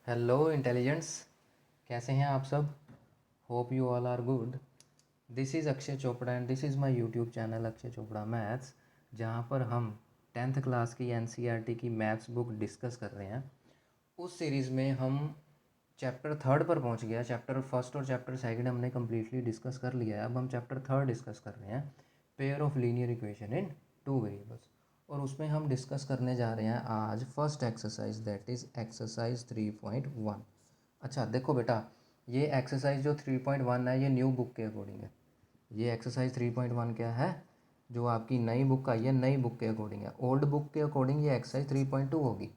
Hello इंटेलिजेंट्स, कैसे हैं आप सब। Hope you all are good. This is Akshay Chopra and this is my YouTube channel Akshay Chopra maths, जहां पर हम 10th क्लास की एनसीईआरटी की मैथ्स बुक डिस्कस कर रहे हैं। उस सीरीज़ में हम चैप्टर थर्ड पर पहुंच गया। चैप्टर फर्स्ट और चैप्टर सेकंड हमने कम्प्लीटली डिस्कस कर लिया है। अब हम चैप्टर थर्ड डिस्कस कर रहे हैं, pair of linear equation in two variables. और उसमें हम डिस्कस करने जा रहे हैं आज first exercise, that is exercise 3.1। अच्छा देखो बेटा, ये एक्सरसाइज जो 3.1 है ये न्यू बुक के अकॉर्डिंग है। ये एक्सरसाइज 3.1 क्या है, जो आपकी नई बुक आई है, नई बुक के अकॉर्डिंग है। ओल्ड बुक के अकॉर्डिंग ये एक्सरसाइज 3.2 होगी।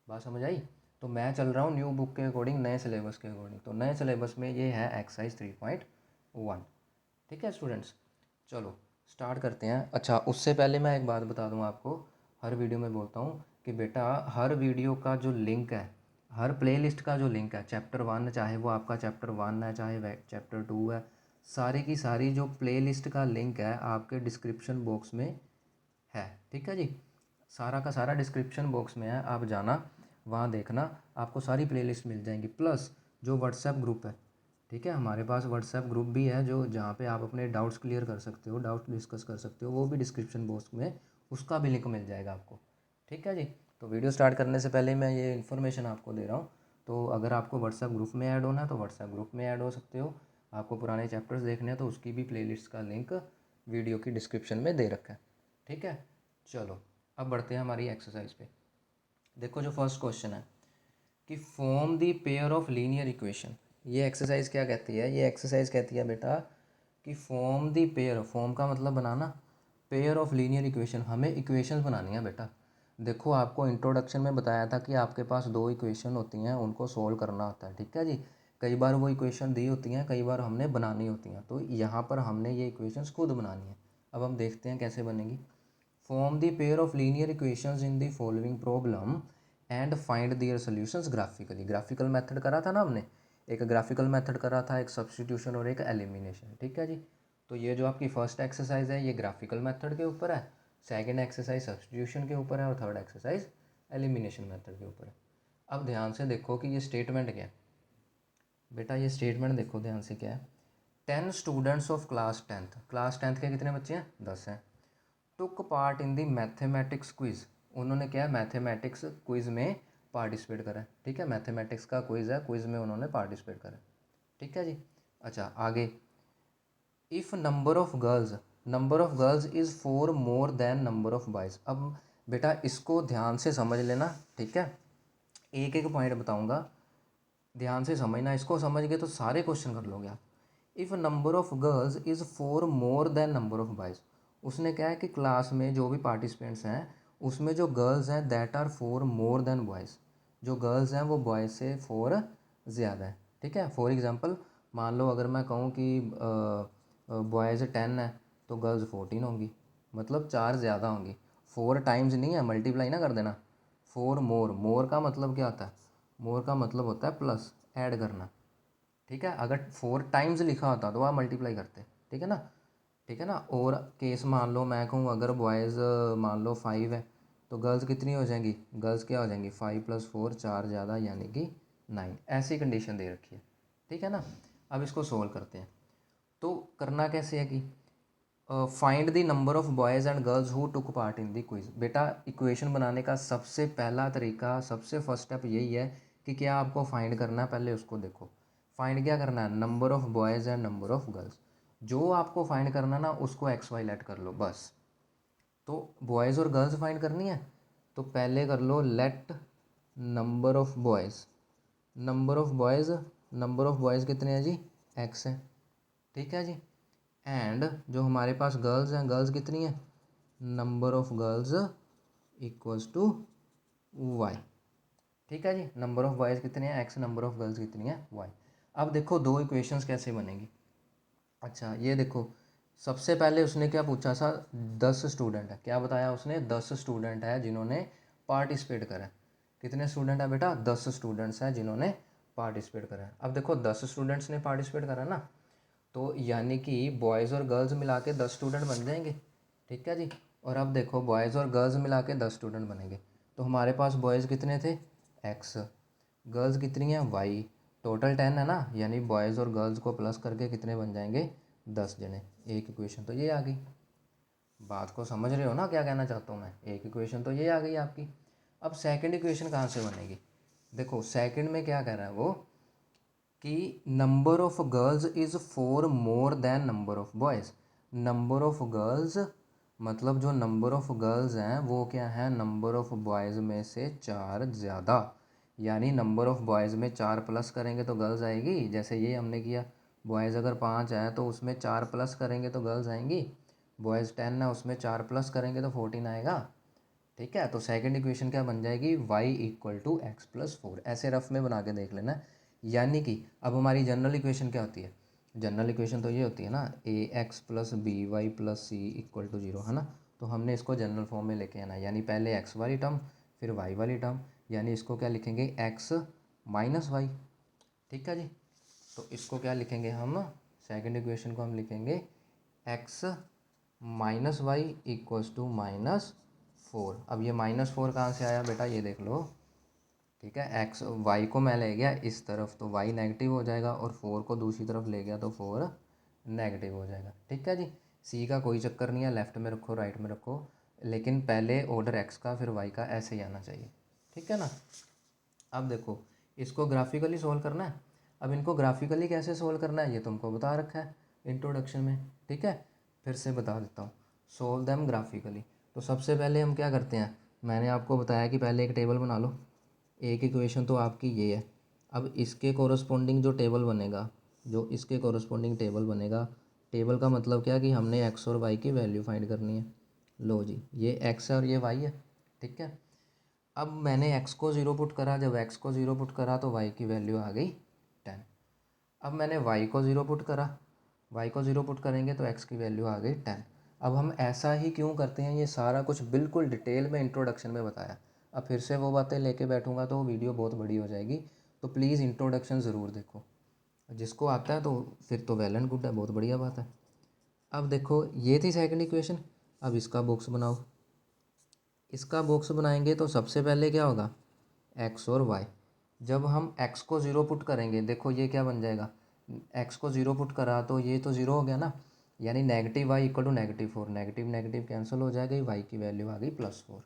बात समझ आई। तो मैं चल रहा हूँ न्यू बुक के अकॉर्डिंग, नए सिलेबस के अकॉर्डिंग। तो नए सिलेबस में ये है एक्सरसाइज 3.1। ठीक है स्टूडेंट्स, चलो स्टार्ट करते हैं। अच्छा उससे पहले मैं एक बात बता दूं आपको, हर वीडियो में बोलता हूँ कि बेटा हर वीडियो का जो लिंक है, हर प्लेलिस्ट का जो लिंक है, चैप्टर 1 चाहे वो आपका चैप्टर 1 है चाहे चैप्टर 2 है, सारी की सारी जो प्लेलिस्ट का लिंक है आपके डिस्क्रिप्शन बॉक्स में है। ठीक है जी, सारा का सारा डिस्क्रिप्शन बॉक्स में है, आप जाना वहाँ देखना, आपको सारी प्लेलिस्ट मिल जाएंगी। प्लस जो व्हाट्सएप ग्रुप है, ठीक है, हमारे पास व्हाट्सएप ग्रुप भी है जो जहाँ पे आप अपने डाउट्स क्लियर कर सकते हो, डाउट डिस्कस कर सकते हो, वो भी डिस्क्रिप्शन बॉक्स में उसका भी लिंक मिल जाएगा आपको। ठीक है जी। तो वीडियो स्टार्ट करने से पहले मैं ये इन्फॉर्मेशन आपको दे रहा हूँ। तो अगर आपको व्हाट्सएप ग्रुप में ऐड होना है तो व्हाट्सएप ग्रुप में ऐड हो सकते हो। आपको पुराने चैप्टर्स देखने हैं तो उसकी भी प्लेलिस्ट का लिंक वीडियो की डिस्क्रिप्शन में दे रखा है। ठीक है, चलो अब बढ़ते हैं हमारी एक्सरसाइज पे। देखो जो फर्स्ट क्वेश्चन है कि form the pair of linear equation. ये एक्सरसाइज क्या कहती है, ये एक्सरसाइज कहती है बेटा कि फॉर्म दी पेयर, फॉर्म का मतलब बनाना, पेयर ऑफ लीनियर इक्वेशन, हमें इक्वेशंस बनानी है बेटा। देखो आपको इंट्रोडक्शन में बताया था कि आपके पास दो इक्वेशन होती हैं, उनको सोल्व करना होता है। ठीक है जी, कई बार वो इक्वेशन दी होती हैं, कई बार हमने बनानी होती हैं। तो यहाँ पर हमने ये इक्वेशंस खुद बनानी है। अब हम देखते हैं कैसे बनेगी। Form the pair of linear equations in the following problem and find their solutions graphically. Graphical method करा था ना हमने, एक ग्राफिकल मेथड करा था, एक सब्स्टिट्यूशन और एक एलिमिनेशन। ठीक है जी। तो ये जो आपकी फर्स्ट एक्सरसाइज है ये ग्राफिकल मेथड के ऊपर है, सेकंड एक्सरसाइज सब्स्टिट्यूशन के ऊपर है और थर्ड एक्सरसाइज एलिमिनेशन मेथड के ऊपर है। अब ध्यान से देखो कि ये स्टेटमेंट क्या है बेटा, ये स्टेटमेंट देखो ध्यान से क्या है। 10 स्टूडेंट्स ऑफ क्लास टेंथ के कितने बच्चे हैं, 10 हैं, took part in the mathematics quiz. उन्होंने क्या है, मैथमेटिक्स क्विज में पार्टिसिपेट करा है। ठीक है, मैथमेटिक्स का क्विज है, क्विज में उन्होंने पार्टिसिपेट करा है। ठीक है जी। अच्छा आगे, if number of girls is 4 more then number of boys. अब बेटा इसको ध्यान से समझ लेना। ठीक है, एक एक पॉइंट बताऊंगा, ध्यान से समझना। इसको समझ गए तो सारे क्वेश्चन कर लोगे आप। If number of girls is 4 more then number of boys, उसने क्या है कि क्लास में जो भी पार्टिसिपेंट्स हैं उसमें जो गर्ल्स हैं that are 4 more than boys, जो गर्ल्स हैं वो बॉयज़ से 4 ज़्यादा है। ठीक है, फॉर एग्ज़ाम्पल मान लो अगर मैं कहूँ कि बॉयज़ 10 है तो गर्ल्स 14 होंगी, मतलब 4 ज़्यादा होंगी। 4 टाइम्स नहीं है, मल्टीप्लाई ना कर देना। 4 मोर, मोर का मतलब क्या होता है, मोर का मतलब होता है प्लस, ऐड करना। ठीक है, अगर 4 टाइम्स लिखा होता तो आप मल्टीप्लाई करते। ठीक है ना, ठीक है ना। और केस मान लो मैं कहूँ अगर बॉयज़ मान लो 5 है तो गर्ल्स कितनी हो जाएंगी, गर्ल्स क्या हो जाएंगी, 5 + 4, 4 ज़्यादा यानी कि 9। ऐसी कंडीशन दे रखी है। ठीक है ना। अब इसको सोल्व करते हैं। तो करना कैसे है कि find the number of boys and girls who took part in the quiz. बेटा इक्वेशन बनाने का सबसे पहला तरीका, सबसे फर्स्ट स्टेप यही है कि क्या आपको फाइंड करना है, पहले उसको देखो। फाइंड क्या करना है, number of boys and number of girls. जो आपको फाइंड करना ना उसको एक्स वाई लेट कर लो बस। तो बॉयज़ और गर्ल्स फाइंड करनी है तो पहले कर लो let number of boys, number of boys, number of boys कितने हैं जी, एक्स है। ठीक है जी। एंड जो हमारे पास गर्ल्स हैं, गर्ल्स कितनी है, number of girls equals to y. ठीक है जी, नंबर ऑफ बॉयज़ कितने हैं, एक्स, नंबर ऑफ गर्ल्स कितनी है, वाई। अब देखो दो इक्वेशंस कैसे बनेंगी। अच्छा ये देखो, सबसे पहले उसने क्या पूछा था, 10 स्टूडेंट है, क्या बताया उसने, 10 स्टूडेंट है जिन्होंने पार्टिसिपेट करा है। कितने स्टूडेंट है बेटा, 10 स्टूडेंट्स हैं जिन्होंने पार्टिसिपेट करा है। अब देखो 10 स्टूडेंट्स ने पार्टिसिपेट करा ना, तो यानी कि बॉयज़ और गर्ल्स मिला के 10 स्टूडेंट बन जाएंगे। ठीक है जी। और अब देखो बॉयज़ और गर्ल्स मिला के 10 स्टूडेंट बनेंगे। तो हमारे पास बॉयज़ कितने थे, एक्स, गर्ल्स कितनी हैं वाई, टोटल 10 है ना, यानी बॉयज़ और गर्ल्स को प्लस करके कितने बन जाएंगे 10 जने। एक इक्वेशन तो ये आ गई। बात को समझ रहे हो ना क्या कहना चाहता हूँ मैं, एक इक्वेशन तो ये आ गई आपकी। अब सेकंड इक्वेशन कहाँ से बनेगी, देखो सेकंड में क्या कह रहा है वो कि number of girls is 4 more then number of boys. Number of girls मतलब जो नंबर ऑफ गर्ल्स हैं वो क्या है, नंबर ऑफ बॉयज़ में से 4 ज़्यादा। यानी नंबर ऑफ बॉयज़ में 4 प्लस करेंगे तो गर्ल्स आएगी, जैसे ये हमने किया। बॉयज़ अगर 5 है तो उसमें 4 प्लस करेंगे तो गर्ल्स आएंगी। बॉयज़ 10 है उसमें 4 प्लस करेंगे तो 14 आएगा। ठीक है, तो सेकंड इक्वेशन क्या बन जाएगी, y equal to x plus 4। ऐसे रफ में बना के देख लेना। यानी कि अब हमारी जनरल इक्वेशन क्या होती है, जनरल इक्वेशन तो ये होती है ना, A X plus B Y plus C equal to 0, है ना। तो हमने इसको जनरल फॉर्म में लेके आना है, यानी पहले एक्स वाली टर्म फिर वाई वाली टर्म, यानी इसको क्या लिखेंगे एक्स माइनस वाई। ठीक है जी, तो इसको क्या लिखेंगे हम, सेकंड इक्वेशन को हम लिखेंगे x minus y equals to -4। अब ये -4 कहाँ से आया बेटा, ये देख लो। ठीक है, एक्स वाई को मैं ले गया इस तरफ तो वाई नेगेटिव हो जाएगा, और 4 को दूसरी तरफ ले गया तो 4 नेगेटिव हो जाएगा। ठीक है जी, सी का कोई चक्कर नहीं है, लेफ्ट में रखो राइट में रखो, लेकिन पहले ऑर्डर एक्स का फिर वाई का ऐसे ही आना चाहिए। ठीक है ना। अब देखो इसको ग्राफिकली सोल्व करना है। अब इनको ग्राफिकली कैसे सोल्व करना है ये तुमको बता रखा है इंट्रोडक्शन में। ठीक है, फिर से बता देता हूँ, सोल्व देम ग्राफिकली। तो सबसे पहले हम क्या करते हैं, मैंने आपको बताया कि पहले एक टेबल बना लो। एक इक्वेशन तो आपकी ये है, अब इसके कोरस्पोंडिंग जो टेबल बनेगा, जो इसके कोरस्पोंडिंग टेबल बनेगा, टेबल का मतलब क्या कि हमने एक्स और वाई की वैल्यू फाइंड करनी है। लो जी, ये एक्स है और ये वाई है। ठीक है, अब मैंने एक्स को 0 पुट करा, जब एक्स को 0 पुट करा तो वाई की वैल्यू आ गई 10। अब मैंने वाई को 0 पुट करा, वाई को 0 पुट करेंगे तो एक्स की वैल्यू आ गई 10। अब हम ऐसा ही क्यों करते हैं, ये सारा कुछ बिल्कुल डिटेल में इंट्रोडक्शन में बताया। अब फिर से वो बातें लेके बैठूंगा तो वीडियो बहुत बड़ी हो जाएगी, तो प्लीज़ इंट्रोडक्शन ज़रूर देखो। जिसको आता है तो फिर तो वेल एंड गुड है, बहुत बढ़िया बात है। अब देखो ये थी सेकंड इक्वेशन, अब इसका बॉक्स बनाओ। इसका बॉक्स बनाएंगे तो सबसे पहले क्या होगा, एक्स और वाई। जब हम एक्स को 0 पुट करेंगे, देखो ये क्या बन जाएगा, एक्स को 0 पुट करा तो ये तो 0 हो गया ना, यानी negative y equal to -4, negative negative cancel हो जाएगा, वाई की वैल्यू आ गई +4।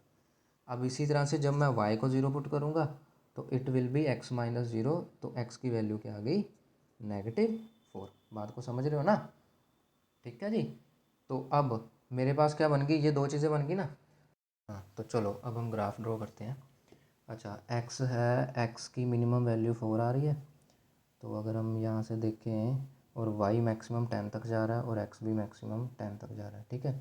अब इसी तरह से जब मैं वाई को 0 पुट करूँगा तो it will be x minus 0, तो एक्स की वैल्यू क्या आ गई -4। बात को समझ रहे हो ना। ठीक है जी, तो अब मेरे पास क्या बन गई, ये दो चीज़ें बन गई ना। हाँ तो चलो अब हम ग्राफ ड्रॉ करते हैं। अच्छा एक्स है, एक्स की मिनिमम वैल्यू 4 आ रही है, तो अगर हम यहाँ से देखें, और वाई मैक्सिमम 10 तक जा रहा है और एक्स भी मैक्सिमम 10 तक जा रहा है। ठीक है,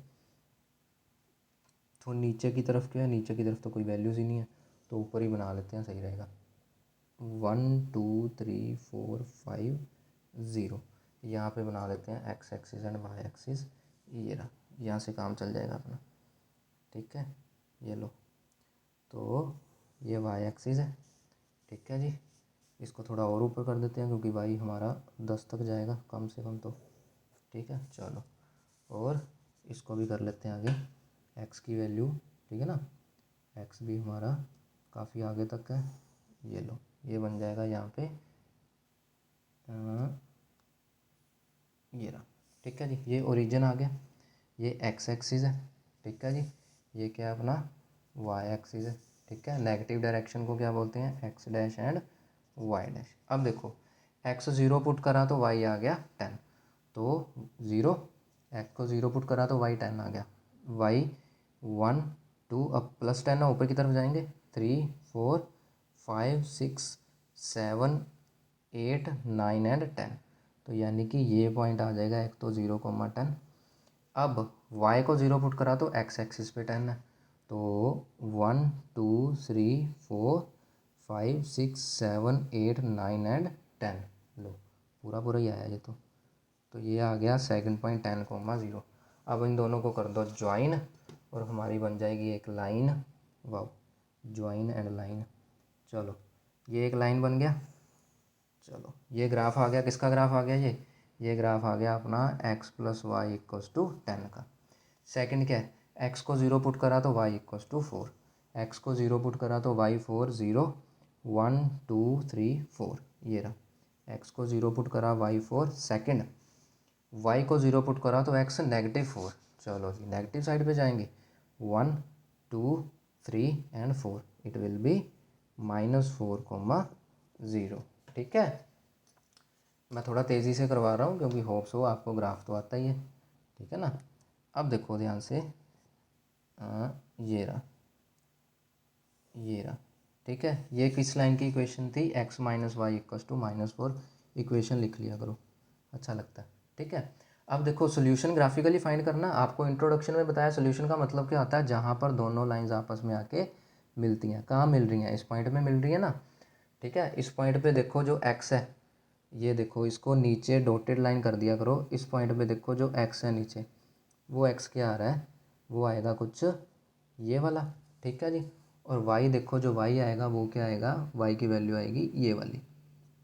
तो नीचे की तरफ क्या है, नीचे की तरफ तो कोई वैल्यूज़ ही नहीं है, तो ऊपर ही बना लेते हैं, सही रहेगा। 1 2 3 4 5 0, यहाँ पे बना लेते हैं x axis and y axis. ये रहा, यहाँ से काम चल जाएगा अपना। ठीक है, ये लो, तो ये वाई एक्सिस है। ठीक है जी, इसको थोड़ा और ऊपर कर देते हैं क्योंकि वाई हमारा 10 तक जाएगा कम से कम तो। ठीक है चलो, और इसको भी कर लेते हैं आगे, एक्स की वैल्यू। ठीक है ना, एक्स भी हमारा काफ़ी आगे तक है। ये लो, ये बन जाएगा यहाँ पे ये रहा। ठीक है जी, ये ओरिजिन आ गया, ये एक्स एक्सिस है। ठीक है जी, ये क्या है अपना वाई एक्सिस है। ठीक है, नेगेटिव डायरेक्शन को क्या बोलते हैं, x dash and y dash. अब देखो एक्स 0 पुट करा तो वाई आ गया 10, तो 0, एक्स को 0 पुट करा तो वाई 10 आ गया, वाई 1 2, अब +10 ना ऊपर की तरफ जाएंगे, 3 4 5 6 7 8 9 एंड 10, तो यानी कि ये पॉइंट आ जाएगा एक तो 0,10। अब y को 0 पुट करा तो x एक्सिस पे 10 है, तो 1 2 3 4 5 6 7 8 9 एंड 10। लो पूरा पूरा ही आया ये तो ये आ गया सेकंड पॉइंट 10,0। अब इन दोनों को कर दो ज्वाइन और हमारी बन जाएगी एक लाइन। वाह, ज्वाइन एंड लाइन। चलो ये एक लाइन बन गया। चलो ये ग्राफ आ गया, किसका ग्राफ आ गया, ये ग्राफ आ गया अपना x plus y equals to 10 का। सेकंड क्या है, x को 0 पुट करा तो y इक्वस टू 4, एक्स को 0 पुट करा तो y 4 0, 1 2 3 4, ये रहा। x को 0 पुट करा, y 4 सेकेंड, y को 0 पुट करा तो x -4। चलो जी नेगेटिव साइड पे जाएंगे, 1 2 3 एंड 4, इट विल बी -4, 0। ठीक है, मैं थोड़ा तेज़ी से करवा रहा हूँ क्योंकि होप्स हो आपको ग्राफ तो आता ही है। ठीक है ना। अब देखो ध्यान से, ये रहा, ये रहा। ठीक है, ये किस लाइन की इक्वेशन थी, x - y = -4। इक्वेशन लिख लिया करो, अच्छा लगता है। ठीक है, अब देखो सोल्यूशन ग्राफिकली फाइंड करना। आपको इंट्रोडक्शन में बताया सोल्यूशन का मतलब क्या होता है, जहाँ पर दोनों लाइंस आपस में आके मिलती हैं। कहाँ मिल रही हैं, इस पॉइंट में मिल रही है ना। ठीक है, इस पॉइंट पे देखो जो x है, ये देखो इसको नीचे डॉटेड लाइन कर दिया करो। इस पॉइंट पे देखो जो x है नीचे, वो x क्या आ रहा है, वो आएगा कुछ ये वाला। ठीक है जी, और y देखो जो y आएगा वो क्या आएगा, y की वैल्यू आएगी ये वाली,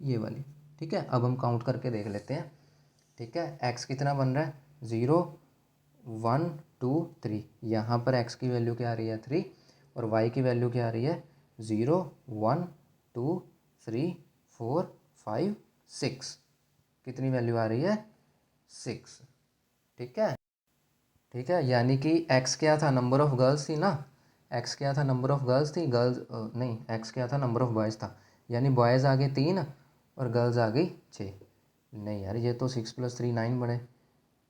ये वाली। ठीक है, अब हम काउंट करके देख लेते हैं। ठीक है, x कितना बन रहा है, 0 1 2 3। यहाँ पर x की वैल्यू क्या आ रही है 3, और y की वैल्यू क्या आ रही है 0 1 2 3 4 5 6। कितनी वैल्यू आ रही है 6। ठीक है, ठीक है, यानी कि x क्या था, नंबर ऑफ़ गर्ल्स थी ना। x क्या था, नंबर ऑफ़ गर्ल्स थी, गर्ल्स नहीं, x क्या था, नंबर ऑफ़ बॉयज़ था। यानी बॉयज़ आ गए 3 और गर्ल्स आ गई 6। नहीं यार, ये तो 6 + 3 9 बने।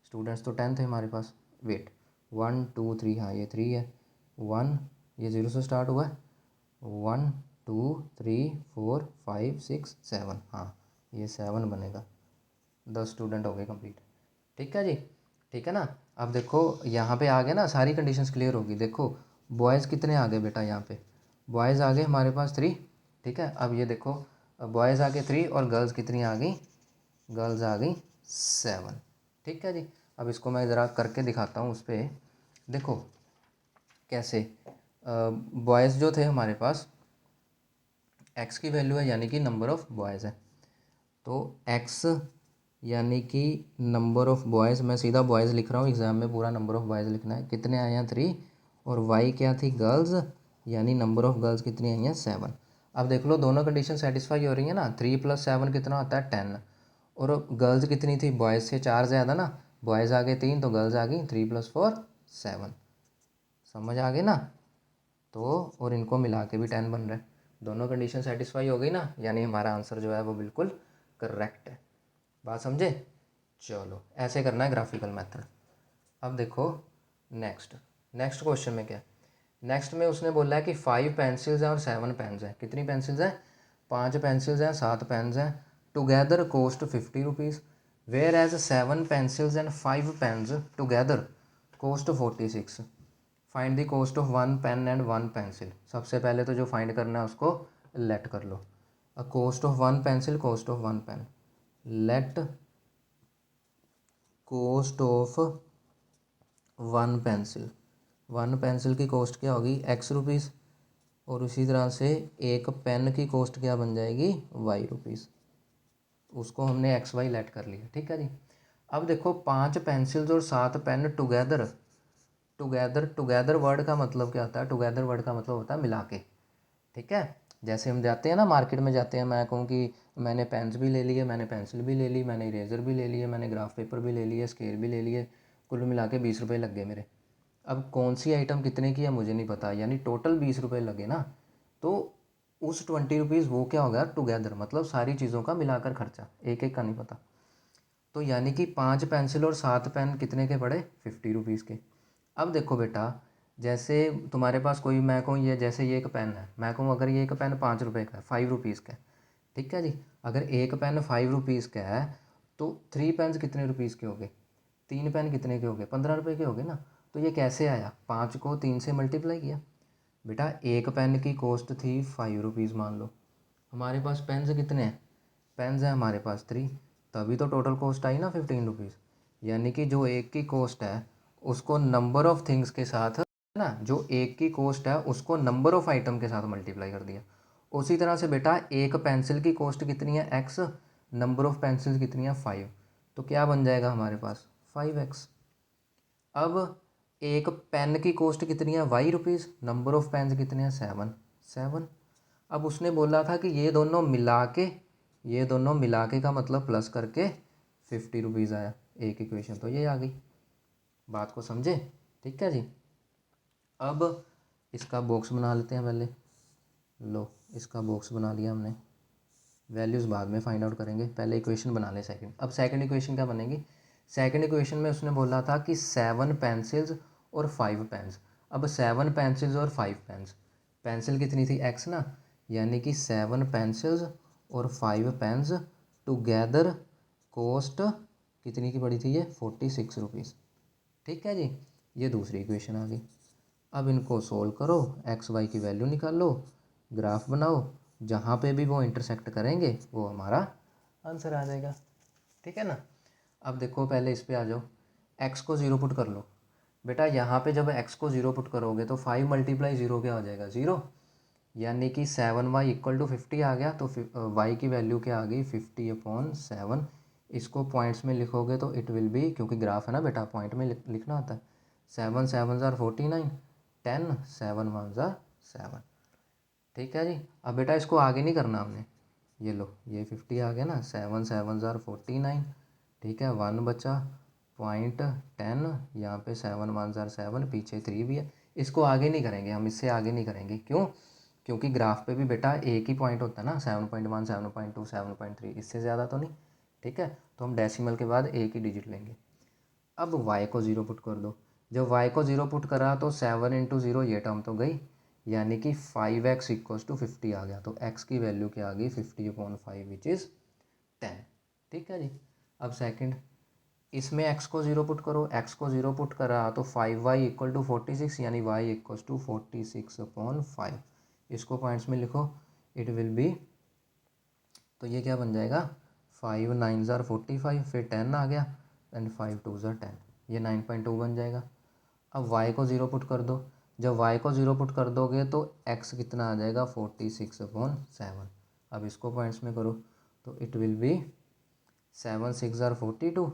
स्टूडेंट्स तो 10 थे हमारे पास। वेट, 1 2 3, हाँ ये 3 है। 1, ये 0 से स्टार्ट हुआ है। 1 2 3 4 5 6 7, हाँ ये 7 बनेगा। 10 स्टूडेंट हो गए कंप्लीट। ठीक है जी, ठीक है ना। अब देखो यहाँ पे आ गए ना, सारी कंडीशंस क्लियर होगी। देखो बॉयज़ कितने आ गए बेटा, यहाँ पे बॉयज़ आ गए हमारे पास 3। ठीक है, अब ये देखो बॉयज़ आ गए 3 और गर्ल्स कितनी आ गई, गर्ल्स आ गई 7। ठीक है जी, अब इसको मैं ज़रा करके दिखाता हूँ उस पर। देखो कैसे, बॉयज़ जो थे हमारे पास, x की वैल्यू है यानी कि नंबर ऑफ़ बॉयज़ है, तो x यानी कि नंबर ऑफ़ बॉयज़, मैं सीधा बॉयज़ लिख रहा हूँ, एग्ज़ाम में पूरा नंबर ऑफ़ बॉयज़ लिखना है। कितने आए हैं 3, और y क्या थी गर्ल्स, यानी नंबर ऑफ़ गर्ल्स कितनी आई हैं 7। अब देख लो दोनों कंडीशन सेटिस्फाई हो रही है ना। 3 + 7 कितना होता है 10, और गर्ल्स कितनी थी, बॉयज़ से 4 ज़्यादा ना। बॉयज़ आ गए 3 तो गर्ल्स आ गई 3 + 4 7। समझ आ गई ना। तो और इनको मिला के भी 10 बन रहा है। दोनों कंडीशन सेटिस्फाई हो गई ना, यानी हमारा आंसर जो है वो बिल्कुल करेक्ट है। बात समझे। चलो ऐसे करना है ग्राफिकल मेथड। अब देखो नेक्स्ट, नेक्स्ट क्वेश्चन में क्या है। नेक्स्ट में उसने बोला है कि 5 पेंसिल्स हैं और 7 पेन्स हैं। कितनी पेंसिल्स हैं, 5 पेंसिल्स हैं, 7 पेन्स हैं। Together cost 50 rupees, whereas 7 pencils and 5 pens together cost 46। Find the cost of 1 pen and 1 pencil. सबसे पहले तो जो फाइंड करना है उसको लेट कर लो। Cost of 1 pencil, cost of 1 pen, let cost of 1 pencil. 1 pencil की कॉस्ट क्या होगी x रुपीज़, और उसी तरह से एक पेन की कॉस्ट क्या बन जाएगी y रुपीज़। उसको हमने एक्स वाई लेट कर लिया। ठीक है जी, अब देखो 5 पेंसिल्स और 7 pen together. Together, together word का मतलब क्या होता है, टुगेदर वर्ड का मतलब होता है मिला के। ठीक है, जैसे हम जाते हैं ना मार्केट में जाते हैं, मैं कहूँ कि मैंने पेन्स भी ले लिए, मैंने पेंसिल भी ले ली, मैंने इरेज़र भी ले लिए, मैंने ग्राफ पेपर भी ले लिए, स्केल भी ले लिए, कुल मिला के 20 रुपये लग गए मेरे। अब कौन सी आइटम कितने की है मुझे नहीं पता, यानी टोटल 20 रुपये लगे ना। तो उस 20 रुपीज़ वो क्या हो गया टुगेदर, मतलब सारी चीज़ों का मिलाकर खर्चा, एक एक का नहीं पता। तो यानी कि 5 पेंसिल और 7 पेन कितने के पड़े 50 रुपीज़ के। अब देखो बेटा, जैसे तुम्हारे पास कोई, मैं कहूँ ये जैसे ये एक पेन है, मैं कहूँ अगर ये एक पेन 5 रुपये का है, 5 रुपीज़ का है। ठीक है जी, अगर एक पेन 5 रुपीज़ का है तो 3 पेन्स कितने रुपीज़ के हो गए, 3 पेन कितने के हो गए 15 रुपये के हो गए ना। तो ये कैसे आया, 5 को 3 से मल्टीप्लाई किया। बेटा एक पेन की कॉस्ट थी 5 रुपीज़ मान लो, हमारे पास पेन्स कितने हैं, पेन्स हैं हमारे पास 3, तभी तो टोटल कॉस्ट आई ना 15 रुपीज़। यानी कि जो एक की कॉस्ट है उसको नंबर ऑफ़ थिंग्स के साथ, है ना, जो एक की कॉस्ट है उसको नंबर ऑफ़ आइटम के साथ मल्टीप्लाई कर दिया। उसी तरह से बेटा एक पेंसिल की कॉस्ट कितनी है x, नंबर ऑफ़ पेंसिल्स कितनी है 5, तो क्या बन जाएगा हमारे पास 5x। अब एक पेन की कॉस्ट कितनी है y rupees, number of pens कितने हैं 7, 7। अब उसने बोला था कि ये दोनों मिला के का मतलब प्लस करके 50 रुपीज़ आया एक इक्वेशन, तो ये आ गई। बात को समझे? ठीक है जी। अब इसका बॉक्स बना लेते हैं पहले। लो, इसका बॉक्स बना लिया हमने, वैल्यूज़ बाद में फाइंड आउट करेंगे, पहले इक्वेशन बना लें सेकंड। अब सेकंड इक्वेशन क्या बनेगी? सेकंड इक्वेशन में उसने बोला था कि 7 पेंसिल्स और 5 पेन्स। अब 7 पेंसिल्स और 5 पेन्स, पेंसिल कितनी थी? x ना, यानी कि 7 पेंसिल्स और 5 पेन्स टुगेदर कॉस्ट कितनी की पड़ी थी? ये 46 रुपीज़। ठीक है जी, ये दूसरी इक्वेशन आ गई। अब इनको सोल्व करो, एक्स वाई की वैल्यू निकालो, ग्राफ बनाओ, जहाँ पे भी वो इंटरसेक्ट करेंगे वो हमारा आंसर आ जाएगा। ठीक है ना। अब देखो पहले इस पे आ जाओ, एक्स को ज़ीरो पुट कर लो। बेटा यहाँ पे जब एक्स को ज़ीरो पुट करोगे तो 5 मल्टीप्लाई ज़ीरो क्या हो जाएगा? ज़ीरो, यानी कि 7y इक्वल टू 50 आ गया। तो y की वैल्यू क्या आ गई? 50/7। इसको पॉइंट्स में लिखोगे तो इट विल बी, क्योंकि ग्राफ है ना बेटा, पॉइंट में लिखना होता है। 7 7 ज़ार 49, 10 7 1 ज़ार 7। ठीक है जी। अब बेटा इसको आगे नहीं करना हमने, ये लो, ये 50 आ गया ना, 7 7 ज़ार 49। ठीक है, 1 बचा, पॉइंट 10, यहाँ पे 7 1 ज़ार 7, पीछे 3 भी है। इसको आगे नहीं करेंगे हम, इससे आगे नहीं करेंगे। क्यों? क्योंकि ग्राफ पे भी बेटा एक ही पॉइंट होता है ना, 7.1 7.2 7.3, इससे ज़्यादा तो नहीं। ठीक है, तो हम डेसिमल के बाद एक ही डिजिट लेंगे। अब y को ज़ीरो पुट कर दो। जब y को ज़ीरो पुट करा तो 7 × 0 ये टर्म तो गई, यानी कि 5x इक्वल्स टू 50 आ गया। तो x की वैल्यू क्या आ गई? 50/5 विच इज़ 10। ठीक है जी। अब सेकंड, इसमें x को ज़ीरो पुट करो, x को ज़ीरो पुट करा तो 5y इक्वल टू 46, यानी y इक्वल्स टू 46/5। इसको पॉइंट्स में लिखो, इट विल बी, तो ये क्या बन जाएगा? 5 9 ज़ार 45, फिर 10 आ गया, एंड 5 2 ज़ार 10, ये 9.2 बन जाएगा। अब y को ज़ीरो पुट कर दो। जब y को ज़ीरो पुट कर दोगे तो x कितना आ जाएगा? 46/7। अब इसको पॉइंट्स में करो तो इट विल बी 7 6 ज़ार 42,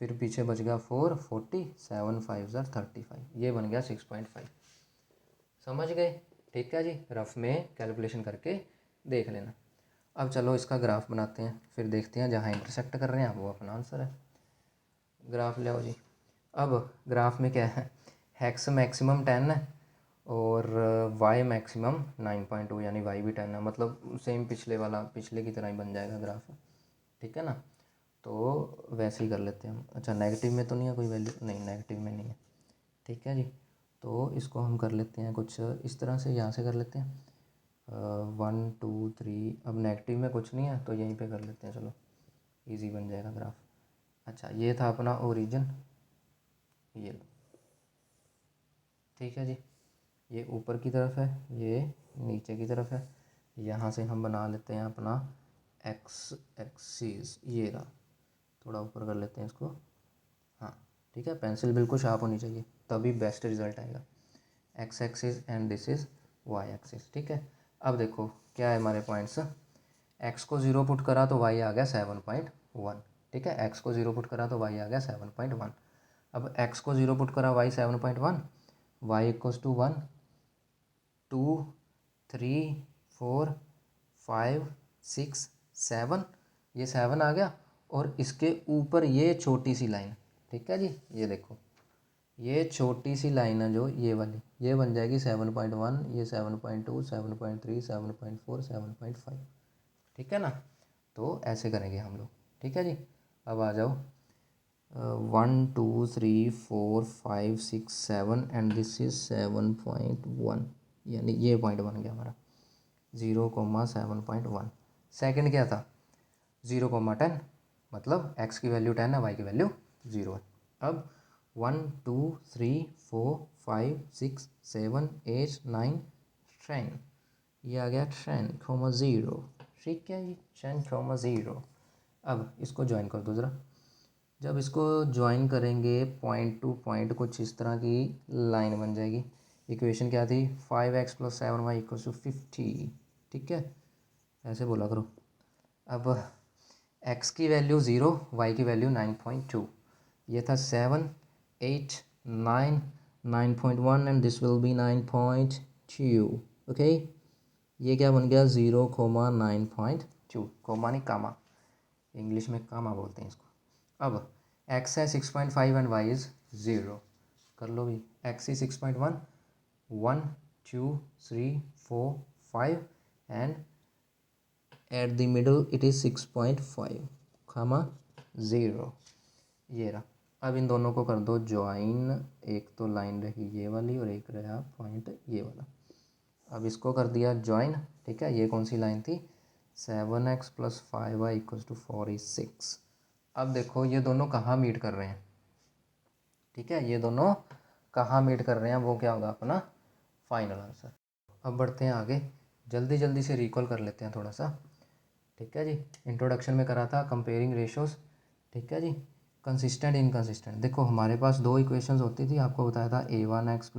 फिर पीछे बच गया 4 40, 7 5 ज़ार 35, ये बन गया 6.5। समझ गए? ठीक है जी, रफ में कैलकुलेशन करके देख लेना। अब चलो इसका ग्राफ बनाते हैं, फिर देखते हैं जहाँ इंटरसेक्ट कर रहे हैं वो अपना आंसर है। ग्राफ ले आओ जी। अब ग्राफ में क्या है? एक्स मैक्सिमम 10 है और वाई मैक्सिमम 9.2, यानी वाई भी 10 है, मतलब सेम पिछले की तरह ही बन जाएगा ग्राफ। ठीक है ना। तो वैसे ही कर लेते हैं हम। अच्छा, नेगेटिव में तो नहीं है कोई वैल्यू? नहीं, नेगेटिव में नहीं है। ठीक है जी। तो इसको हम कर लेते हैं कुछ इस तरह से, यहाँ से कर लेते हैं 1 2 3। अब नेगेटिव में कुछ नहीं है तो यहीं पे कर लेते हैं, चलो इजी बन जाएगा ग्राफ। अच्छा, ये था अपना ओरिजिन, ये लो। ठीक है जी, ये ऊपर की तरफ है, ये नीचे की तरफ है। यहाँ से हम बना लेते हैं अपना एक्स एक्सिस, ये रहा। थोड़ा ऊपर कर लेते हैं इसको। हाँ ठीक है, पेंसिल बिल्कुल शार्प होनी चाहिए तभी बेस्ट रिजल्ट आएगा। X axis and this is why axis. ठीक है, अब देखो क्या है हमारे पॉइंट्स। एक्स को ज़ीरो पुट करा तो वाई आ गया 7.1। ठीक है, एक्स को ज़ीरो पुट करा तो वाई आ गया 7.1। अब एक्स को ज़ीरो पुट करा वाई 7.1, वाई इक्वल्स टू 1 2 3 4 5 6 7, ये 7 आ गया। और इसके ऊपर ये छोटी सी लाइन, ठीक है जी, ये देखो ये छोटी सी लाइन है जो ये वाली, ये बन जाएगी 7.1, ये 7.2 7.3 7.4 7.5। ठीक है ना। तो ऐसे करेंगे हम लोग। ठीक है जी। अब आ जाओ 1 2 3 4 5 6 7 एंड दिस इज 7.1, यानी ये पॉइंट बन गया हमारा 0,7.1। सेकंड क्या था? 0,10, मतलब x की वैल्यू 10 है, y की वैल्यू 0 है। अब 1 2 3 4 5 6 7 8 9 10, ये आ गया 10,0। ठीक है जी, 10,0। अब इसको ज्वाइन कर दो ज़रा। जब इसको ज्वाइन करेंगे पॉइंट टू पॉइंट कुछ इस तरह की लाइन बन जाएगी। इक्वेशन क्या थी? 5x + 7y = 50। ठीक है, ऐसे बोला करो। अब x की वैल्यू 0, y की वैल्यू 9.2, ये था 7 8 9 9.1 and this will be 9.2। Okay, ये क्या बन गया 0,9.2, कोमा नहीं कामा, इंग्लिश में कामा बोलते हैं इसको। अब x है 6.5 एंड y इज़ 0, कर लो भी। x is 6.1, 1 2 3 4 5 and at the middle it is 6.5 कामा 0, ये रहा। अब इन दोनों को कर दो ज्वाइन, एक तो लाइन रही ये वाली और एक रहा पॉइंट ये वाला। अब इसको कर दिया ज्वाइन, ठीक है। ये कौन सी लाइन थी, 7x + 5y = 46। अब देखो ये दोनों कहाँ मीट कर रहे हैं, ठीक है, ये दोनों कहाँ मीट कर रहे हैं, वो क्या होगा अपना फाइनल आंसर। अब बढ़ते हैं आगे, जल्दी जल्दी से रिकॉल कर लेते हैं थोड़ा सा, ठीक है जी। इंट्रोडक्शन में करा था कंपेयरिंग रेशोज़, ठीक है जी। कंसिस्टेंट इनकंसिस्टेंट, देखो हमारे पास दो इक्वेशंस होती थी, आपको बताया था a1x +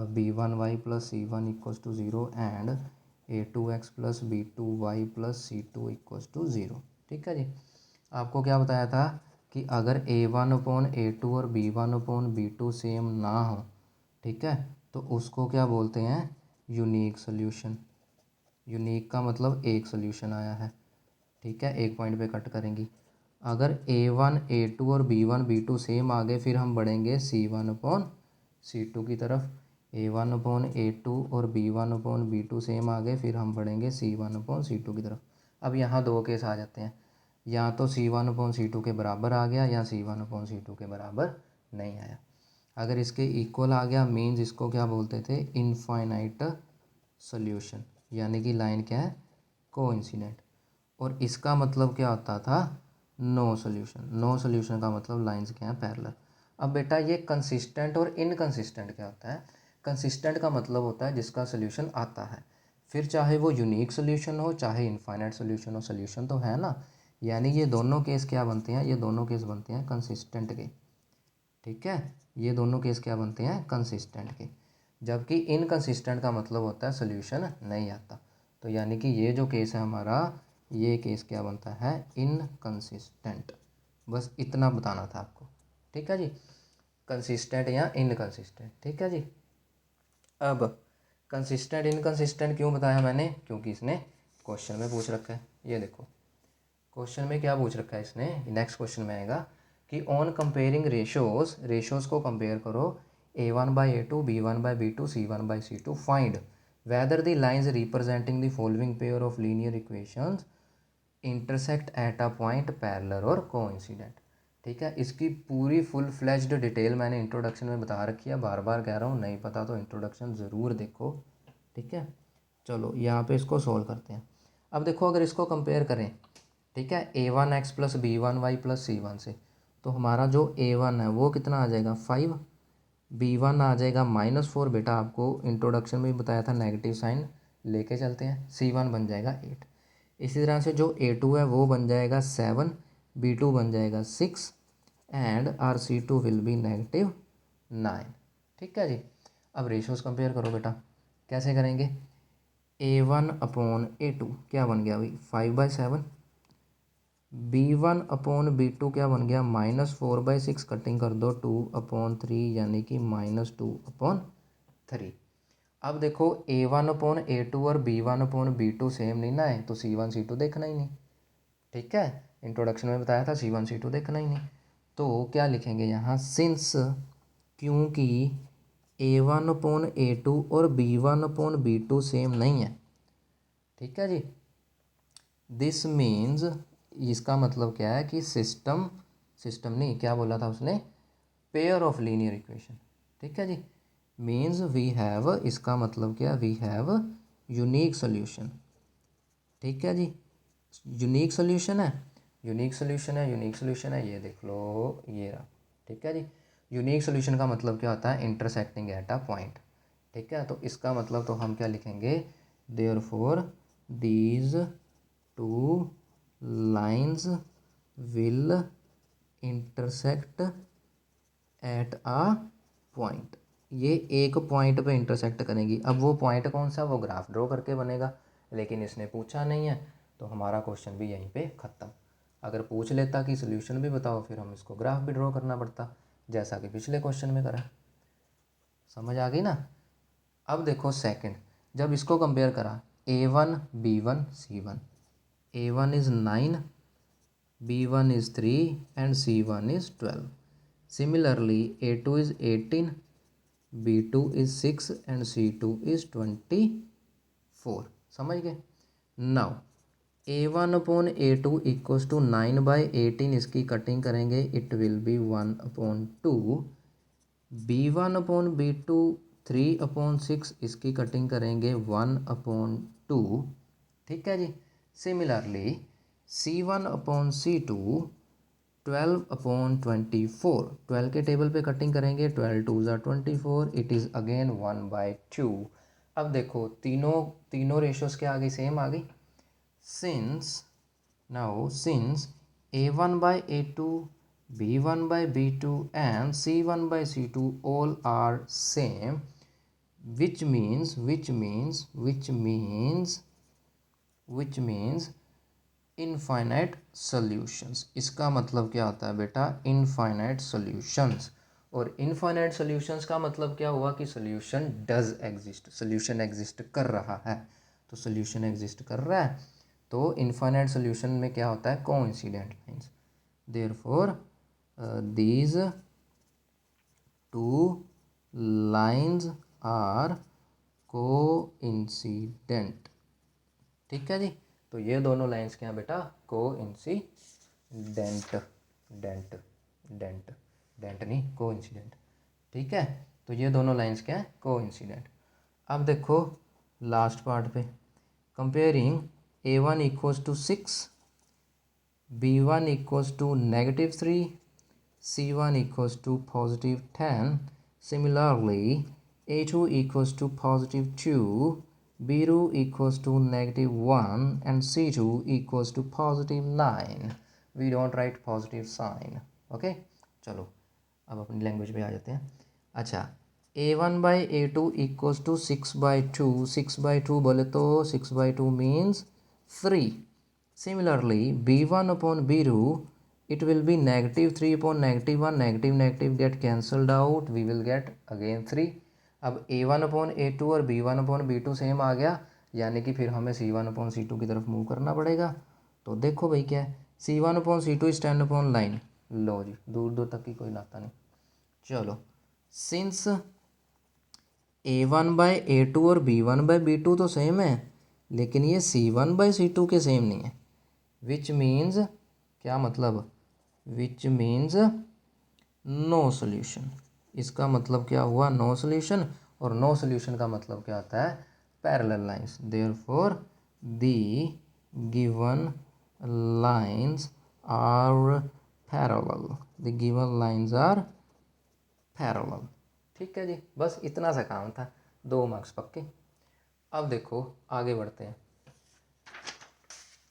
b1y + c1 = 0 and a2x + b2y + c2 = 0, ठीक है जी। आपको क्या बताया था कि अगर a1/a2 और b1/b2 सेम ना हो, ठीक है, तो उसको क्या बोलते हैं, यूनिक सोल्यूशन। यूनिक का मतलब एक सोल्यूशन आया है, ठीक है, एक पॉइंट पे कट करेंगी। अगर a1 a2 और b1 b2 सेम आ गए, फिर हम बढ़ेंगे c1/c2 की तरफ। a1/a2 और b1/b2 सेम आ गए, फिर हम बढ़ेंगे c1/c2 की तरफ। अब यहाँ दो केस आ जाते हैं, या तो c1/c2 के बराबर आ गया या c1/c2 के बराबर नहीं आया। अगर इसके इक्वल आ गया मीन्स इसको क्या बोलते थे, इनफाइनाइट सोल्यूशन, यानी कि लाइन क्या है, कोइंसिडेंट। और इसका मतलब क्या होता था, नो सोल्यूशन। नो सोल्यूशन का मतलब लाइंस क्या हैं, पैरेलल। अब बेटा ये कंसिस्टेंट और इनकंसिस्टेंट क्या होता है, कंसिस्टेंट का मतलब होता है जिसका सोल्यूशन आता है, फिर चाहे वो यूनिक सोल्यूशन हो चाहे इनफाइनाइट सोल्यूशन हो, सोल्यूशन तो है ना। यानी ये दोनों केस क्या बनते हैं, ये दोनों केस बनते हैं कंसिस्टेंट के, ठीक है, ये दोनों केस क्या बनते हैं, कंसिस्टेंट के। जबकि इनकंसिस्टेंट का मतलब होता है सोल्यूशन नहीं आता। तो यानी कि ये जो केस है हमारा, ये केस क्या बनता है, इनकंसिस्टेंट। बस इतना बताना था आपको, ठीक है जी, कंसिस्टेंट या इनकंसिस्टेंट, ठीक है जी। अब कंसिस्टेंट इनकंसिस्टेंट क्यों बताया मैंने, क्योंकि इसने क्वेश्चन में पूछ रखा है। ये देखो क्वेश्चन में क्या पूछ रखा है इसने, नेक्स्ट क्वेश्चन में आएगा कि ऑन कंपेयरिंग रेशोज़ को कंपेयर करो, a1/a2 b1/b2 c1/c2 find whether the lines representing the following pair of linear equations intersect at a point parallel or coincident, ठीक है। इसकी पूरी फुल फ्लेज्ड डिटेल मैंने इंट्रोडक्शन में बता रखी है, बार बार कह रहा हूँ, नहीं पता तो इंट्रोडक्शन ज़रूर देखो, ठीक है। चलो यहाँ पे इसको सोल्व करते हैं। अब देखो अगर इसको कंपेयर करें, ठीक है, a1x + b1y + c1 से, तो हमारा जो a1 है वो कितना आ जाएगा 5, b1 आ जाएगा -4, बेटा आपको इंट्रोडक्शन में भी बताया था नेगेटिव साइन लेके चलते हैं, c1 बन जाएगा 8। इसी तरह से जो a2 है वो बन जाएगा 7, b2 बन जाएगा 6 and are c2 will be -9, ठीक है जी। अब रेशोज़ कंपेयर करो बेटा, कैसे करेंगे, a1/a2 क्या बन गया भाई 5/7, b1/b2 क्या बन गया -4/6, कटिंग कर दो 2/3 यानी कि -2/3। अब देखो a1/a2 और b1/b2 सेम नहीं ना है, तो c1 c2 देखना ही नहीं, ठीक है, इंट्रोडक्शन में बताया था c1 c2 देखना ही नहीं। तो क्या लिखेंगे यहाँ, सिंस, क्योंकि a1/a2 और b1/b2 सेम नहीं है, ठीक है जी। दिस मीन्स, इसका मतलब क्या है कि सिस्टम नहीं, क्या बोला था उसने, पेयर ऑफ लीनियर इक्वेशन, ठीक है जी। मीन्स वी हैव, इसका मतलब क्या, वी हैव यूनिक सोल्यूशन, ठीक है जी। यूनिक सोल्यूशन है, यूनिक सोल्यूशन है, यूनिक सोल्यूशन है, ये देख लो, ये रहा, ठीक है जी। यूनिक सोल्यूशन का मतलब क्या होता है, इंटरसेक्टिंग एट अ पॉइंट, ठीक है। तो इसका मतलब तो हम क्या लिखेंगे, therefore these two lines will intersect at a point, ये एक पॉइंट पे इंटरसेक्ट करेंगी। अब वो पॉइंट कौन सा, वो ग्राफ ड्रॉ करके बनेगा, लेकिन इसने पूछा नहीं है, तो हमारा क्वेश्चन भी यहीं पे ख़त्म। अगर पूछ लेता कि सोल्यूशन भी बताओ, फिर हम इसको ग्राफ भी ड्रॉ करना पड़ता, जैसा कि पिछले क्वेश्चन में करा। समझ आ गई ना। अब देखो सेकंड, जब इसको कंपेयर करा A1 B1 C1, A1 is 9, B1 is 3 and C1 is 12. Similarly, A2 is 18, B2 is 6 and C2 is 24. समझ गए? Now A1 upon A2 equals to 9 by 18, इसकी कटिंग करेंगे, it will be 1 upon 2. B1 upon B2 3 upon 6, इसकी cutting करेंगे 1 upon 2. ठीक है जी. Similarly C1 upon C2 12 upon 24, 12 के table पे कटिंग करेंगे, 12 2 ज़ा 24, इट इज़ अगेन 1 बाई 2. अब देखो तीनों रेशोज़ क्या आ गई, सेम आ गई. Since A1 by A2, B1 by B2 and C1 by C2 all are same, which means infinite solutions. इसका मतलब क्या होता है बेटा, इनफाइनाइट सॉल्यूशंस. और इनफाइनाइट सॉल्यूशंस का मतलब क्या हुआ कि solution does exist, solution exist कर रहा है. तो सॉल्यूशन एग्जिस्ट कर रहा है, तो इनफाइनाइट सॉल्यूशन में क्या होता है, coincident lines. Therefore these two lines are coincident. ठीक है जी. तो ये दोनों लाइंस क्या हैं बेटा, कोइंसिडेंट. डेंट नहीं, कोइंसिडेंट. ठीक है. तो ये दोनों लाइंस क्या हैं, कोइंसिडेंट. अब देखो लास्ट पार्ट पे, comparing A1 equals to 6, B1 equals to -3, C1 equals to +10. Similarly A2 equals to +2, B2 equals to -1 and C2 equals to +9. We don't write positive sign. Okay. चलो अब अपनी language पे आ जाते हैं. अच्छा, A1 by A2 equals to 6/2. 6/2 बोले तो 6/2 means 3. Similarly, B1 upon B2, it will be -3 upon -1. Negative get cancelled out. We will get again 3. अब A1 upon A2 और B1 upon B2 सेम आ गया, यानी कि फिर हमें C1 upon C2 की तरफ मूव करना पड़ेगा. तो देखो भाई क्या है, C1 upon C2 is 10 upon 9. लो जी, दूर दूर तक की कोई नाता नहीं. चलो, सिंस A1 by A2 और B1 by B2 तो सेम है, लेकिन ये C1 by C2 के सेम नहीं है. विच मीन्स क्या मतलब, विच मीन्स नो सोल्यूशन. इसका मतलब क्या हुआ, नो सोल्यूशन. और नो सोल्यूशन का मतलब क्या होता है, parallel lines. Therefore the given lines are parallel. The given lines are parallel. ठीक है जी, बस इतना सा काम था, 2 मार्क्स पक्के. अब देखो आगे बढ़ते हैं,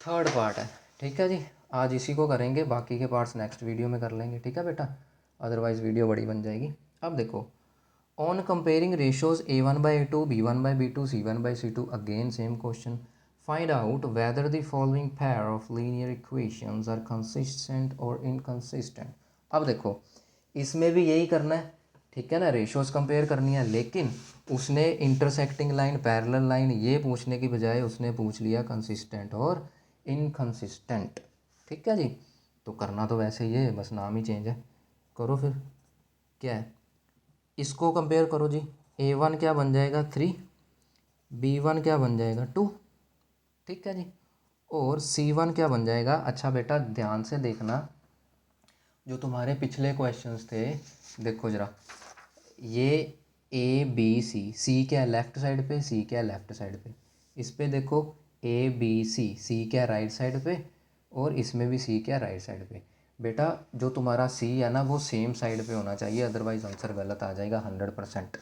थर्ड पार्ट है. ठीक है जी, आज इसी को करेंगे, बाकी के पार्ट्स नेक्स्ट वीडियो में कर लेंगे. ठीक है बेटा, अदरवाइज़ वीडियो बड़ी बन जाएगी. अब देखो, on comparing ratios A1 by A2, B1 by B2, C1 by C2, again same question. Find out whether the following pair of linear equations are consistent और इनकंसिस्टेंट. अब देखो इसमें भी यही करना है, ठीक है ना, रेशोज कंपेयर करनी है, लेकिन उसने इंटरसेक्टिंग लाइन, पैरेलल लाइन ये पूछने की बजाय उसने पूछ लिया कंसिस्टेंट और इनकंसिस्टेंट. ठीक है जी. तो करना तो वैसे ही है, बस नाम ही चेंज है. करो फिर, क्या है, इसको कंपेयर करो जी. A1 क्या बन जाएगा 3, B1 क्या बन जाएगा 2. ठीक है जी. और C1 क्या बन जाएगा. अच्छा बेटा ध्यान से देखना, जो तुम्हारे पिछले क्वेश्चंस थे, देखो ज़रा, ये A B C क्या है लेफ़्ट साइड पे, C क्या है लेफ़्ट साइड पे. इस पे देखो ABC, क्या है राइट साइड पे, और इसमें भी C क्या है राइट साइड पे. बेटा जो तुम्हारा C है ना, वो सेम साइड पे होना चाहिए, अदरवाइज़ आंसर गलत आ जाएगा 100%.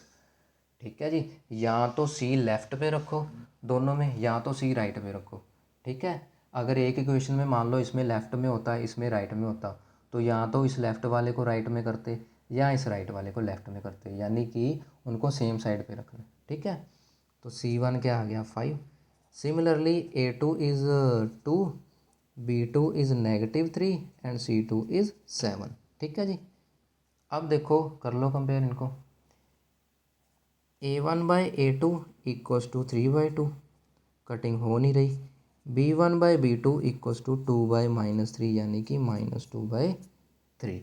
ठीक है जी. या तो C लेफ़्ट पे रखो दोनों में, या तो C राइट पे रखो. ठीक है. अगर एक इक्वेशन में मान लो इसमें लेफ़्ट में होता है, इसमें राइट में होता, तो या तो इस लेफ़्ट वाले को राइट में करते या इस राइट वाले को लेफ़्ट में करते, यानी कि उनको सेम साइड पे रखना. ठीक है. तो C1 क्या आ गया 5. Similarly A2 is 2, B2 is -3 and C2 is 7. ठीक है जी. अब देखो कर लो कंपेयर इनको. A1 by A2 equals to 3/2, cutting हो नहीं रही। B1/B2 इक्वस टू 2/-3 यानी कि -2/3।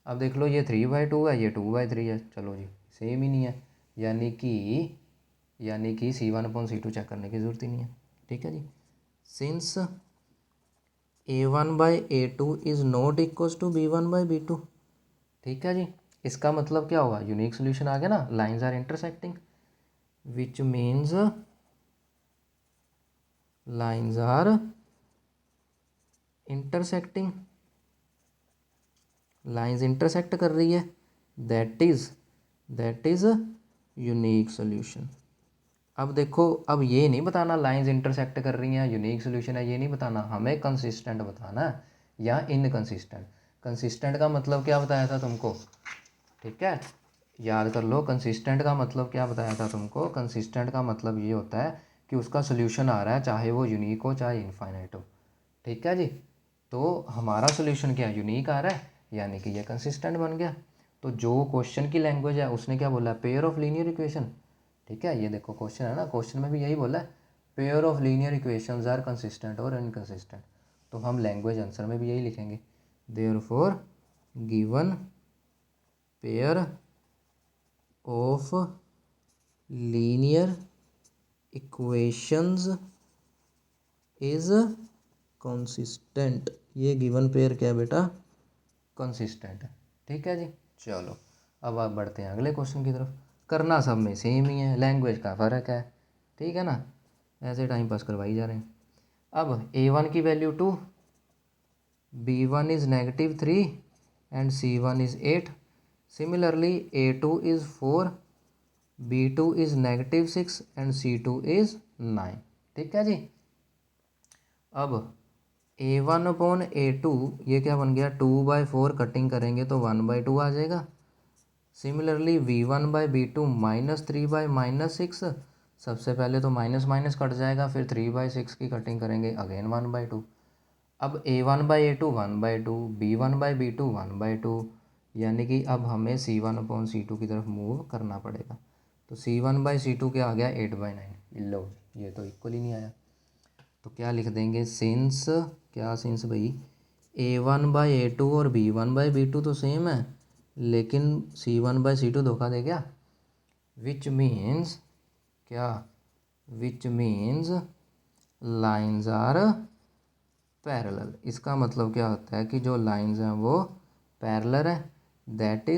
अब देख लो ये 3/2 है, ये 2/3 है, चलो जी सेम ही नहीं है, यानी कि C1/C2 चेक करने की ज़रूरत ही नहीं है। ठीक है जी, since A1/A2 is not equals to B1/B2। ठीक है जी, इसका मतलब क्या होगा, यूनिक सोल्यूशन आ गया ना, lines are intersecting which means lines are intersecting, lines intersect कर रही है, दैट इज यूनिक सोल्यूशन। अब देखो, अब ये नहीं बताना लाइंस इंटरसेक्ट कर रही हैं यूनिक सोल्यूशन है, ये नहीं बताना, हमें कंसिस्टेंट बताना है या इनकंसिस्टेंट। कंसिस्टेंट का मतलब क्या बताया था तुमको, ठीक है, याद कर लो, कंसिस्टेंट का मतलब क्या बताया था तुमको। कंसिस्टेंट का मतलब ये होता है कि उसका सोल्यूशन आ रहा है, चाहे वो यूनिक हो चाहे इनफाइनाइट हो। ठीक है जी, तो हमारा सोल्यूशन क्या यूनिक आ रहा है, यानी कि ये कंसिस्टेंट बन गया। तो जो क्वेश्चन की लैंग्वेज है उसने क्या बोला, पेयर ऑफ लीनियर इक्वेशन। ठीक है, ये देखो क्वेश्चन है ना, क्वेश्चन में भी यही बोला है, pair of linear equations are consistent और इनकंसिस्टेंट। तो हम लैंग्वेज आंसर में भी यही लिखेंगे, therefore given pair of linear equations is consistent. ये गिवन पेयर क्या है बेटा, कंसिस्टेंट है। ठीक है जी, चलो अब आप बढ़ते हैं अगले क्वेश्चन की तरफ। करना सब में सेम ही है, लैंग्वेज का फ़र्क है। ठीक है ना, ऐसे टाइम पास करवाई जा रहे हैं। अब A1 की value 2, B1 is -3 and C1 is 8। Similarly A2 is 4, B2 is -6 and C2 is 9। ठीक है जी, अब A1/A2 ये क्या बन गया, 2/4 कटिंग करेंगे तो 1/2 आ जाएगा। सिमिलरली V1/B2 -3/-6, सबसे पहले तो माइनस माइनस कट जाएगा, फिर 3/6 की कटिंग करेंगे, अगेन 1/2। अब A1/A2 1/2, B1/B2 1/2, यानी कि अब हमें C1/C2 की तरफ मूव करना पड़ेगा। तो C1/C2 क्या आ गया, 8/9। लो ये तो इक्वल ही नहीं आया, तो क्या लिख देंगे, सिंस, क्या सिंस भाई, A1/A2 और B1/B2 तो सेम है, लेकिन C1/C2 धोखा दे गया। विच मीन्स क्या, which means lines are parallel. इसका मतलब क्या होता है कि जो लाइंस हैं वो पैरेलल है, दैट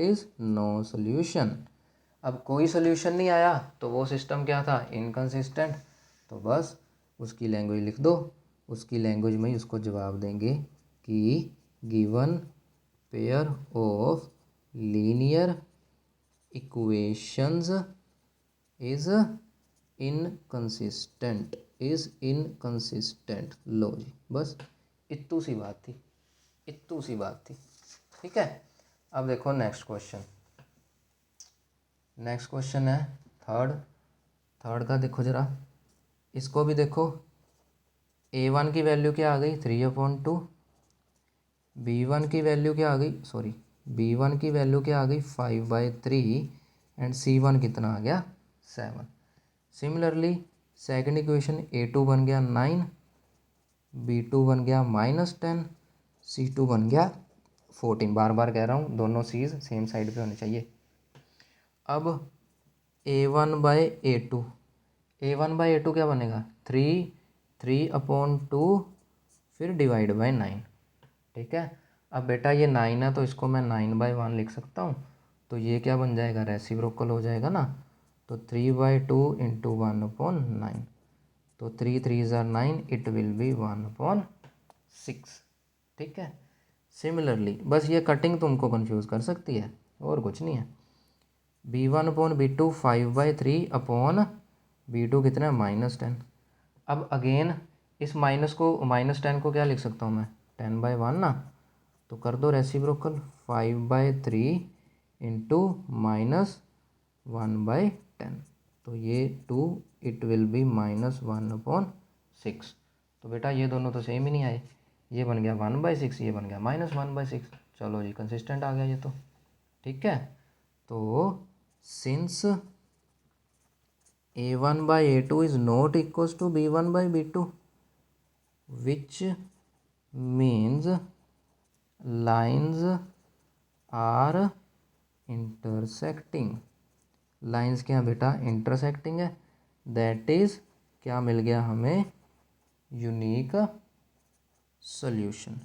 इज नो सोल्यूशन। अब कोई सोल्यूशन नहीं आया तो वो सिस्टम क्या था, इनकंसिस्टेंट। तो बस उसकी लैंग्वेज लिख दो, उसकी लैंग्वेज में ही उसको जवाब देंगे कि given pair of linear equations is inconsistent, लो जी, बस इतनी सी बात थी, इतनी सी बात थी। ठीक है, अब देखो नेक्स्ट क्वेश्चन, नेक्स्ट क्वेश्चन है थर्ड का देखो ज़रा, इसको भी देखो। A1 की वैल्यू क्या आ गई, 3/2, B1 की वैल्यू क्या आ गई, सॉरी B1 की वैल्यू क्या आ गई, 5/3 एंड C1 कितना आ गया, 7। सिमिलरली सेकंड इक्वेशन, A2 बन गया 9, B2 बन गया -10, C2 बन गया 14। बार बार कह रहा हूँ, दोनों चीज़ सेम साइड पे होनी चाहिए। अब A1/A2, A1/A2 क्या बनेगा, 3/2 फिर /9। ठीक है, अब बेटा ये 9 है तो इसको मैं 9/1 लिख सकता हूँ, तो ये क्या बन जाएगा, रेसिप्रोकल हो जाएगा ना। तो 3/2 इंटू 1/9, तो 3 3s are 9, it will be 1/6। ठीक है, सिमिलरली बस ये कटिंग तुमको कंफ्यूज कर सकती है और कुछ नहीं है। B1/B2 5/3/B2 कितना है, -10। अब अगेन इस -10 को क्या लिख सकता हूँ मैं, 10/1 ना, तो कर दो रेसिप्रोकल, 5/3 इंटू -1/10, तो ये 2, इट विल बी -1/6। तो बेटा ये दोनों तो सेम ही नहीं आए, ये बन गया 1/6, ये बन गया -1/6। चलो जी कंसिस्टेंट आ गया ये तो। ठीक है, तो since A1 by A2 is not equals to B1 by B2, which means lines are intersecting. Lines क्या बेटा इंटरसेक्टिंग है, दैट इज क्या मिल गया हमें, यूनिक सोल्यूशन।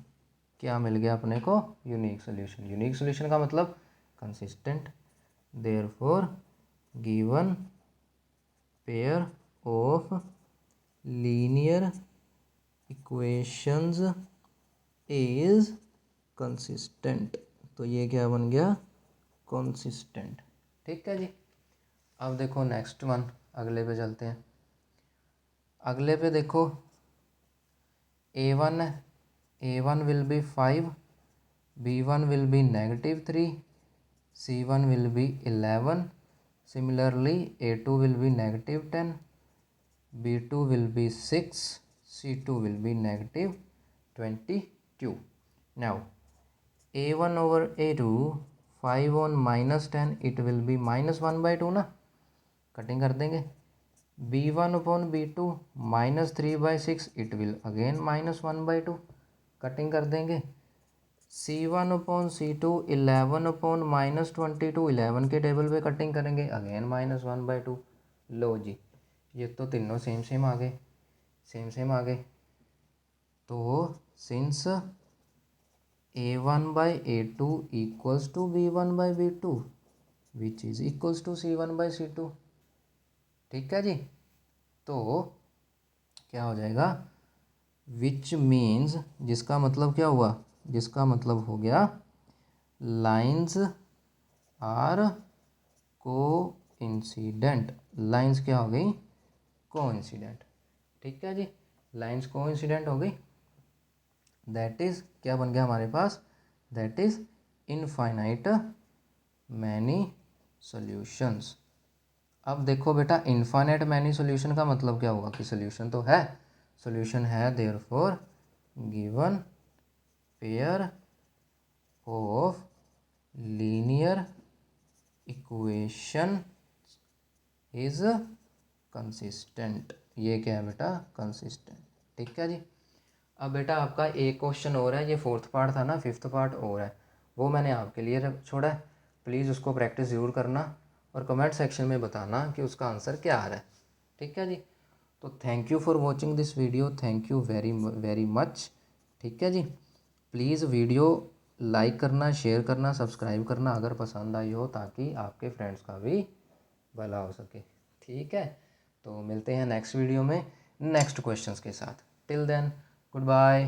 क्या मिल गया अपने को, यूनिक सोल्यूशन। यूनिक सोल्यूशन का मतलब consistent. Therefore given pair of linear equations is consistent. तो ये क्या बन गया, कंसिस्टेंट। ठीक है जी। अब देखो नेक्स्ट वन, अगले पे चलते हैं। अगले पे देखो A1 है, A1 will be 5, B1 will be -3, C1 will be 11, similarly A2 will be -10, B2 will be 6, C2 will be -22। Now A1 over A2, 5 on -10 it will be -1/2 ना, कटिंग कर देंगे। B1 upon B2 -3/6 it will again -1/2, cutting कर देंगे। C1 upon C2 11 upon -22, 11 के table पे cutting करेंगे, again -1/2। लो जी, ये तो तीनों सेम सेम आ गए, सेम सेम आ गए। तो since A1 by A2 equals to B1 by B2 which is equals to C1 by C2। ठीक है जी। तो क्या हो जाएगा, विच मीन्स, जिसका मतलब क्या हुआ, जिसका मतलब हो गया लाइंस आर को इंसिडेंट। लाइंस क्या हो गई, को इंसिडेंट। ठीक है जी, लाइंस को इंसिडेंट हो गई। दैट इज क्या बन गया हमारे पास, that is infinite many solutions. अब देखो बेटा, इनफाइनाइट मैनी सॉल्यूशन का मतलब क्या होगा कि सॉल्यूशन तो है, सॉल्यूशन है, therefore given pair of linear equation is consistent. ये क्या है बेटा, कंसिस्टेंट। ठीक है जी। अब बेटा आपका एक क्वेश्चन और है, ये 4th पार्ट था ना, 5th पार्ट और है, वो मैंने आपके लिए छोड़ा है। प्लीज़ उसको प्रैक्टिस ज़रूर करना और कमेंट सेक्शन में बताना कि उसका आंसर क्या आ रहा है। ठीक है जी। तो thank you for watching this video, thank you very very much. ठीक है जी। प्लीज़ वीडियो लाइक करना, शेयर करना, सब्सक्राइब करना अगर पसंद आई हो, ताकि आपके फ्रेंड्स का भी भला हो सके। ठीक है, तो मिलते हैं नेक्स्ट वीडियो में नेक्स्ट क्वेश्चंस के साथ। Till then good bye.